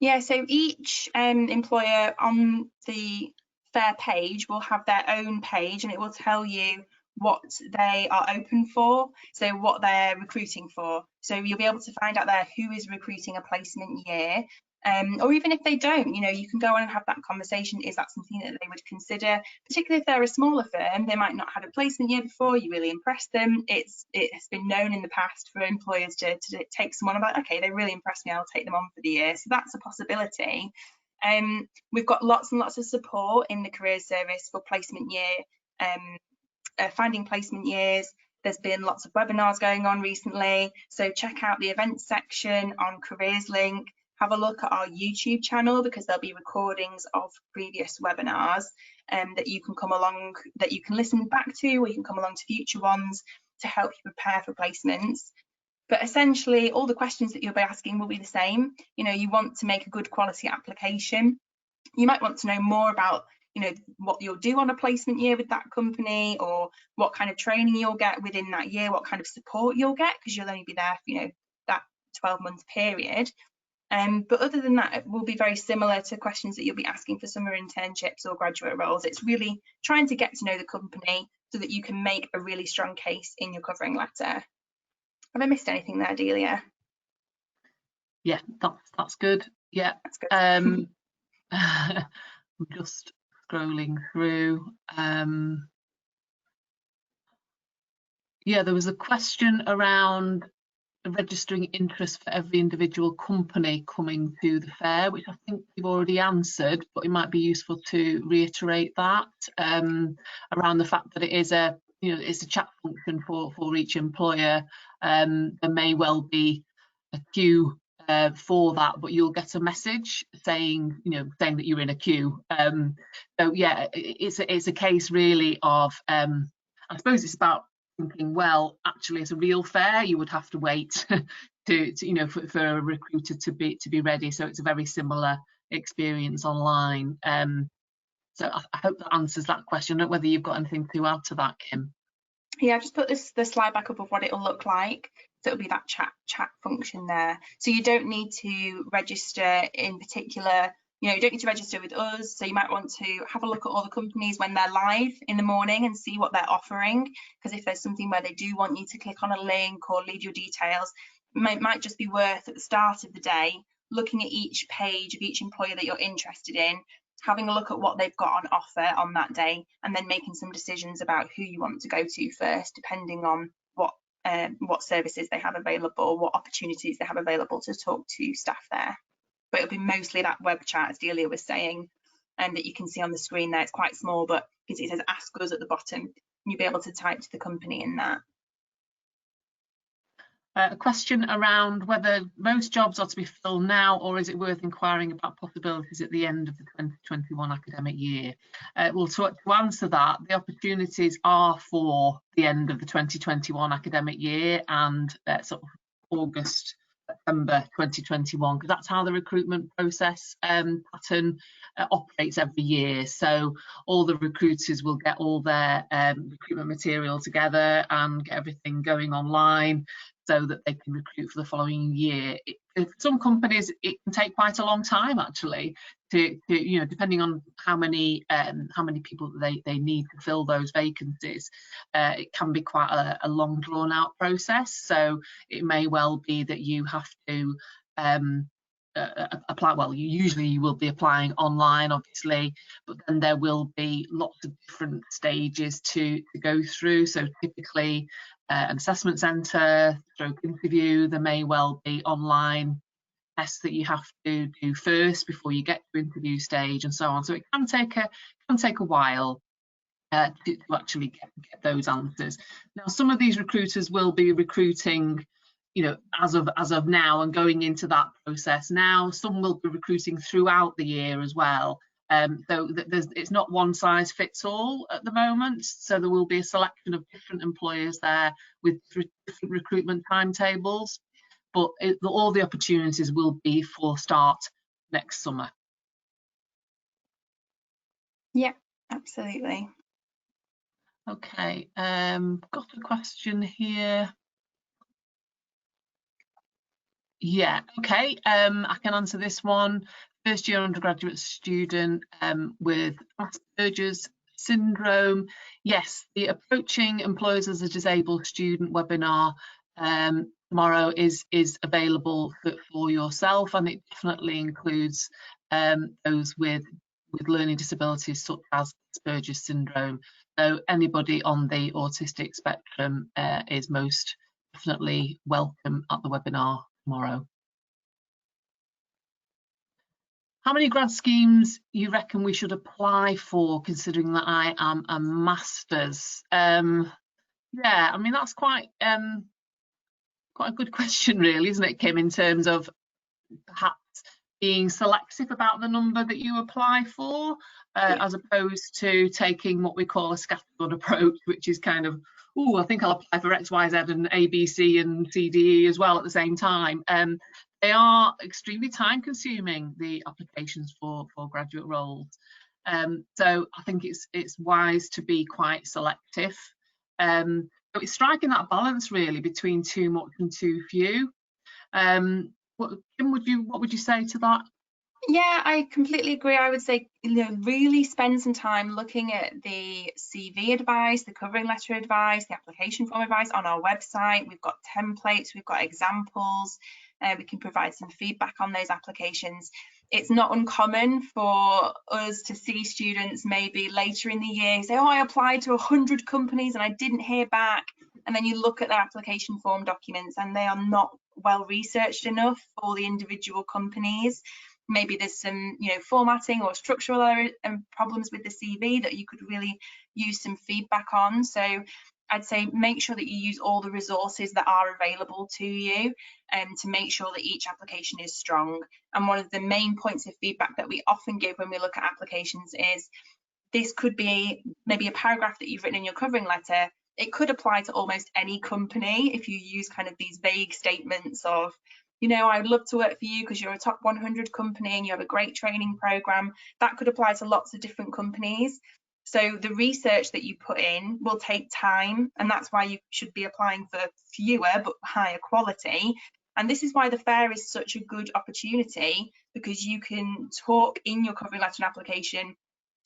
Yeah, so each employer on the fair page will have their own page, and it will tell you what they are open for, so what they're recruiting for. So you'll be able to find out there who is recruiting a placement year, or even if they don't, you can go on and have that conversation. Is that something that they would consider? Particularly if they're a smaller firm, they might not have had a placement year before, you really impress them. It has been known in the past for employers to take someone about, okay, they really impressed me, I'll take them on for the year. So that's a possibility. We've got lots and lots of support in the career service for placement year, finding placement years. There's been lots of webinars going on recently, so check out the events section on Careers Link. Have a look at our YouTube channel, because there'll be recordings of previous webinars that you can come along, that you can listen back to, or you can come along to future ones to help you prepare for placements. But essentially, all the questions that you'll be asking will be the same. You want to make a good quality application. You might want to know more about what you'll do on a placement year with that company, or what kind of training you'll get within that year, what kind of support you'll get, because you'll only be there for that 12-month period. But other than that, it will be very similar to questions that you'll be asking for summer internships or graduate roles. It's really trying to get to know the company so that you can make a really strong case in your covering letter. Have I missed anything there, Delia? Yeah, that's good. Yeah. That's good. I'm just scrolling through. Yeah, there was a question around registering interest for every individual company coming to the fair, which I think you've already answered, but it might be useful to reiterate that around the fact that it is a, you know, it's a chat function for each employer. There may well be a queue for that, but you'll get a message saying, you know, saying that you're in a queue. So yeah, it's a case really of I suppose it's about thinking, well, actually, as a real fair, you would have to wait to you know, for a recruiter to be ready. So it's a very similar experience online. So I hope that answers that question. I don't know whether you've got anything to add to that, Kim. Yeah, I've just put the slide back up of what it'll look like. So it'll be that chat function there. So you don't need to register in particular, you know, you don't need to register with us. So you might want to have a look at all the companies when they're live in the morning and see what they're offering. Because if there's something where they do want you to click on a link or leave your details, it might just be worth at the start of the day looking at each page of each employer that you're interested in, having a look at what they've got on offer on that day, and then making some decisions about who you want to go to first, depending on what services they have available, what opportunities they have available to talk to staff there. But it'll be mostly that web chat, as Delia was saying, and that you can see on the screen there. It's quite small, but it says ask us at the bottom. You'll be able to type to the company in that. A question around whether most jobs are to be filled now, or is it worth inquiring about possibilities at the end of the 2021 academic year? Well, to answer that, the opportunities are for the end of the 2021 academic year and sort of August, September 2021, because that's how the recruitment process pattern operates every year. So all the recruiters will get all their recruitment material together and get everything going online, so that they can recruit for the following year. For some companies, it can take quite a long time actually to you know, depending on how many people they need to fill those vacancies. It can be quite a long drawn out process. So it may well be that you have to apply. Well, you will be applying online, obviously, but then there will be lots of different stages to go through. So typically an assessment centre, stroke interview. There may well be online tests that you have to do first before you get to interview stage, and so on. So it can take a while to actually get those answers. Now, some of these recruiters will be recruiting, you know, as of now and going into that process now. Some will be recruiting throughout the year as well. So it's not one size fits all at the moment. So there will be a selection of different employers there with different recruitment timetables, but all the opportunities will be for start next summer. Yeah, absolutely. Okay, got a question here. Yeah, okay, I can answer this one. First year undergraduate student with Asperger's syndrome. Yes, the Approaching Employers as a Disabled Student webinar tomorrow is available for yourself, and it definitely includes those with learning disabilities such as Asperger's syndrome. So anybody on the autistic spectrum is most definitely welcome at the webinar tomorrow. How many grad schemes you reckon we should apply for, considering that I am a master's? Yeah, I mean, that's quite a good question, really, isn't it, Kim, in terms of perhaps being selective about the number that you apply for, as opposed to taking what we call a scattergun approach, which is kind of, oh, I think I'll apply for X, Y, Z and A, B, C and C, D, E as well at the same time. They are extremely time consuming, the applications for graduate roles. So I think it's wise to be quite selective. So it's striking that balance really between too much and too few. Kim, what would you say to that? Yeah, I completely agree. I would say, really spend some time looking at the CV advice, the covering letter advice, the application form advice on our website. We've got templates, we've got examples, we can provide some feedback on those applications. It's not uncommon for us to see students maybe later in the year say, oh, I applied to 100 companies and I didn't hear back. And then you look at their application form documents and they are not well researched enough for the individual companies. Maybe there's some, formatting or structural error and problems with the CV that you could really use some feedback on. So I'd say make sure that you use all the resources that are available to you to make sure that each application is strong. And one of the main points of feedback that we often give when we look at applications is this could be maybe a paragraph that you've written in your covering letter. It could apply to almost any company if you use kind of these vague statements of, I'd love to work for you because you're a top 100 company and you have a great training program. That could apply to lots of different companies. So the research that you put in will take time, and that's why you should be applying for fewer but higher quality. And this is why the fair is such a good opportunity, because you can talk in your covering letter and application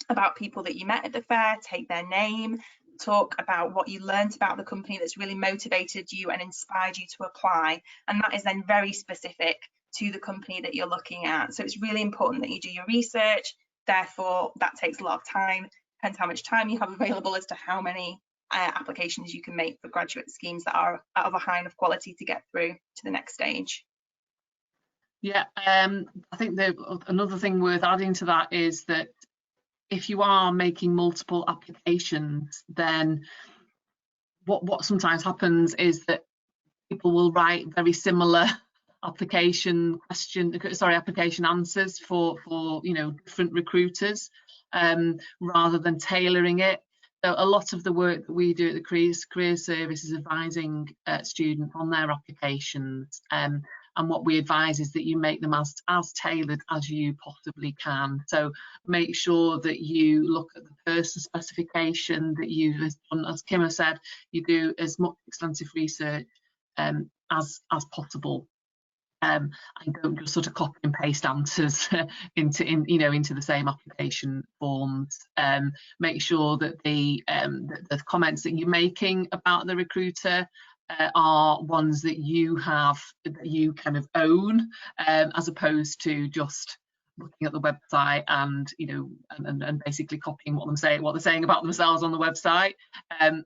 about people that you met at the fair, take their name, talk about what you learned about the company that's really motivated you and inspired you to apply. And that is then very specific to the company that you're looking at. So it's really important that you do your research. Therefore, that takes a lot of time. Depends how much time you have available as to how many applications you can make for graduate schemes that are of a high enough quality to get through to the next stage. Yeah, I think another thing worth adding to that is that if you are making multiple applications, then what sometimes happens is that people will write very similar application answers for different recruiters, rather than tailoring it. So a lot of the work that we do at the career service is advising students on their applications, and what we advise is that you make them as tailored as you possibly can. So make sure that you look at the person specification, that you, as Kim has said, you do as much extensive research as possible, and don't just sort of copy and paste answers into the same application forms. Make sure that the comments that you're making about the recruiter are ones that you kind of own, as opposed to just looking at the website and and basically copying what they're saying about themselves on the website,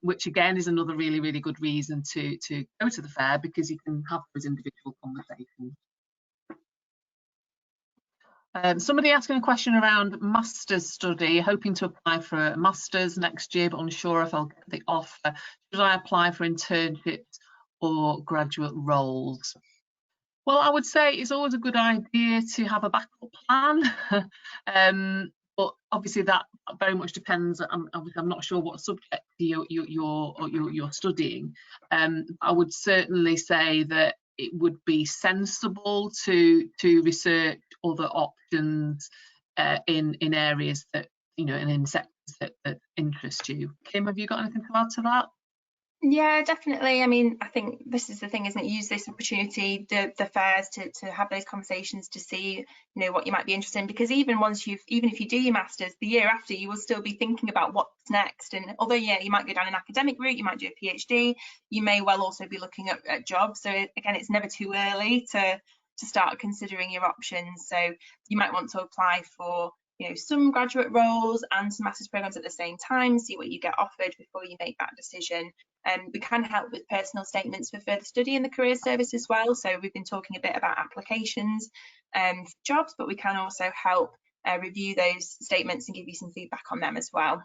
which again is another really good reason to go to the fair, because you can have those individual conversations. Somebody asking a question around master's study, hoping to apply for a master's next year but unsure if I'll get the offer. Should I apply for internships or graduate roles? Well, I would say it's always a good idea to have a backup plan. But obviously that very much depends. I'm not sure what subject you're studying. I would certainly say that it would be sensible to research other options in areas that and in sectors that interest you. Kim, have you got anything to add to that? Yeah, definitely. I mean, I think this is the thing, isn't it? Use this opportunity, the fairs, to have those conversations, to see, what you might be interested in. Because even if you do your masters, the year after, you will still be thinking about what's next. And although, yeah, you might go down an academic route, you might do a PhD, you may well also be looking at jobs. So again, it's never too early to start considering your options. So you might want to apply for some graduate roles and some master's programs at the same time, see what you get offered before you make that decision. We can help with personal statements for further study in the career service as well. So we've been talking a bit about applications for jobs, but we can also help review those statements and give you some feedback on them as well.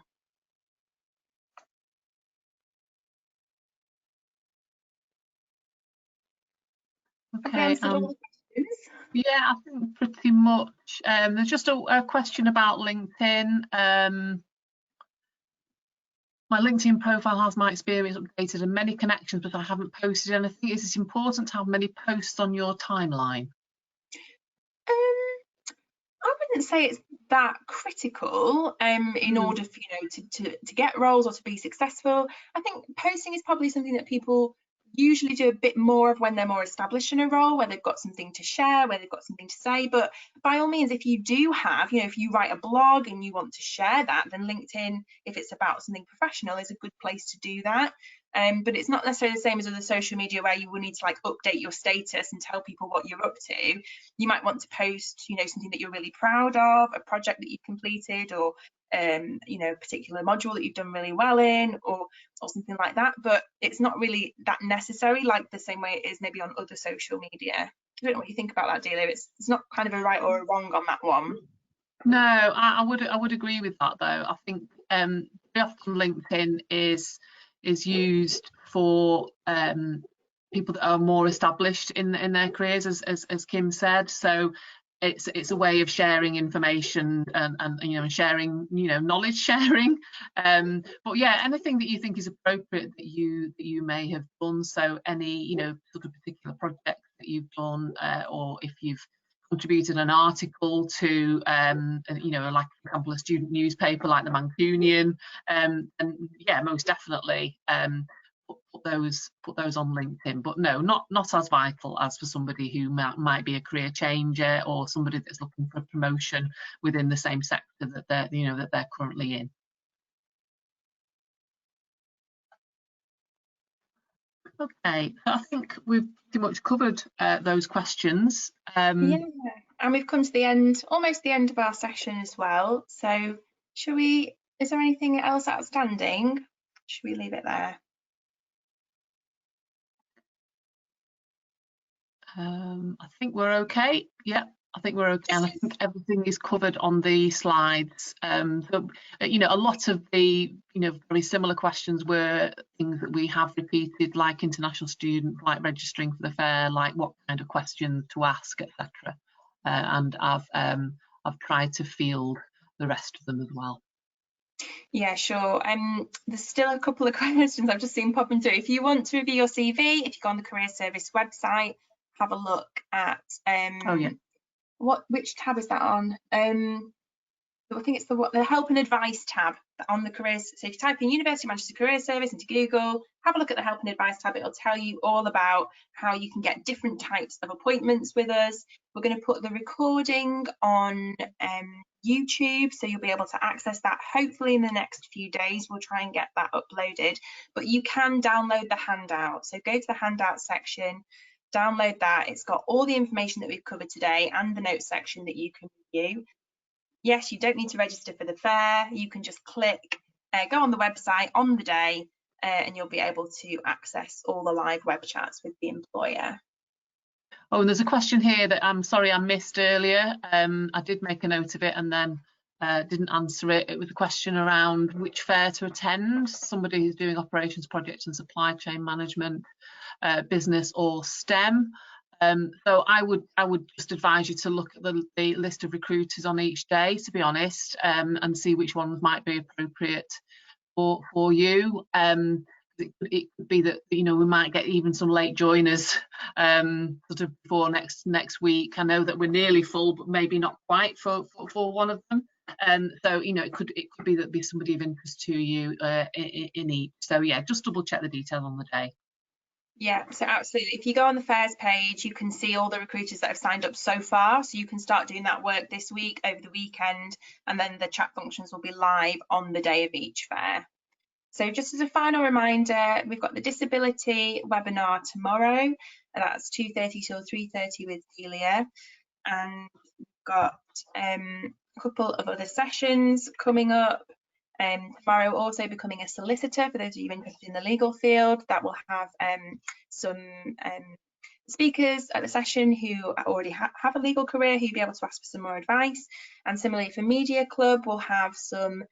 Okay. Yeah, I think pretty much. There's just a question about LinkedIn. My LinkedIn profile has my experience updated and many connections, but I haven't posted anything. Is it important to have many posts on your timeline? I wouldn't say it's that critical in order for to get roles or to be successful. I think posting is probably something that people usually do a bit more of when they're more established in a role, where they've got something to share, where they've got something to say. But by all means, if you do have, you know, if you write a blog and you want to share that, then LinkedIn, if it's about something professional, is a good place to do that. But it's not necessarily the same as other social media where you will need to like update your status and tell people what you're up to. You might want to post, you know, something that you're really proud of, a project that you've completed, or you know, a particular module that you've done really well in, or something like that. But it's not really that necessary, like the same way it is maybe on other social media. I don't know what you think about that, Delia. It's not kind of a right or a wrong on that one. No, I would agree with that though. I think very often LinkedIn is used for people that are more established in their careers, as Kim said. So it's a way of sharing information and you know, sharing, you know, knowledge sharing. But yeah, anything that you think is appropriate that you may have done. So any, you know, sort of particular project that you've done, or if you've contributed an article to you know, like for example a student newspaper like the Mancunian, and yeah, most definitely put those on LinkedIn. But no, not as vital as for somebody who might be a career changer, or somebody that's looking for a promotion within the same sector that they're, you know, that they're currently in. Okay, I think we've pretty much covered those questions. Yeah, and we've come to the end, almost the end of our session as well. So should we, is there anything else outstanding? Should we leave it there? I think we're okay. Yeah, I think we're okay, and I think everything is covered on the slides. So, you know, a lot of the, you know, very similar questions were things that we have repeated, like international students, like registering for the fair, like what kind of questions to ask, etc. And I've tried to field the rest of them as well. Yeah, sure. There's still a couple of questions I've just seen popping through. If you want to review your CV, if you go on the Career Service website, have a look at Oh yeah. which tab is that on? I think it's the help and advice tab on the careers. So if you type in University of Manchester Career Service into Google, have a look at the help and advice tab. It'll tell you all about how you can get different types of appointments with us. We're going to put the recording on YouTube, so you'll be able to access that hopefully in the next few days. We'll try and get that uploaded, but you can download the handout. So go to the handout section, download that. It's got all the information that we've covered today and the notes section that you can review. Yes, you don't need to register for the fair. You can just click, go on the website on the day, and you'll be able to access all the live web chats with the employer. Oh, and there's a question here that I'm sorry I missed earlier. I did make a note of it and then didn't answer it. It was a question around which fair to attend. Somebody who's doing operations, projects and supply chain management, business or STEM. So I would just advise you to look at the list of recruiters on each day, to be honest, and see which ones might be appropriate for you. It could be that, you know, we might get even some late joiners sort of before next week. I know that we're nearly full, but maybe not quite for one of them. So, you know, it could be that be somebody of interest to you in each. So yeah, just double check the details on the day. Yeah, so absolutely. If you go on the fairs page, you can see all the recruiters that have signed up so far. So you can start doing that work this week, over the weekend, and then the chat functions will be live on the day of each fair. So just as a final reminder, we've got the disability webinar tomorrow, and that's 2:30 till 3:30 with Delia. And we've got a couple of other sessions coming up. Tomorrow, also becoming a solicitor, for those of you interested in the legal field. That will have some speakers at the session who already have a legal career, who'll be able to ask for some more advice. And similarly for Media Club, we'll have some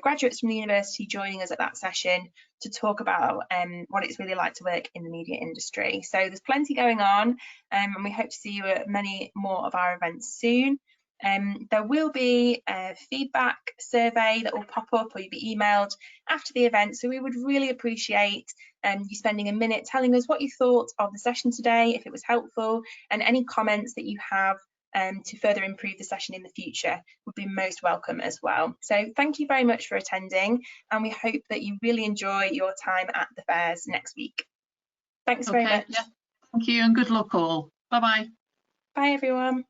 graduates from the university joining us at that session to talk about what it's really like to work in the media industry. So there's plenty going on, and we hope to see you at many more of our events soon. There will be a feedback survey that will pop up, or you'll be emailed after the event. So we would really appreciate you spending a minute telling us what you thought of the session today, if it was helpful, and any comments that you have to further improve the session in the future would be most welcome as well. So thank you very much for attending, and we hope that you really enjoy your time at the fairs next week. Thank Thanks very much. Yeah. Thank you and good luck all. Bye bye. Bye everyone.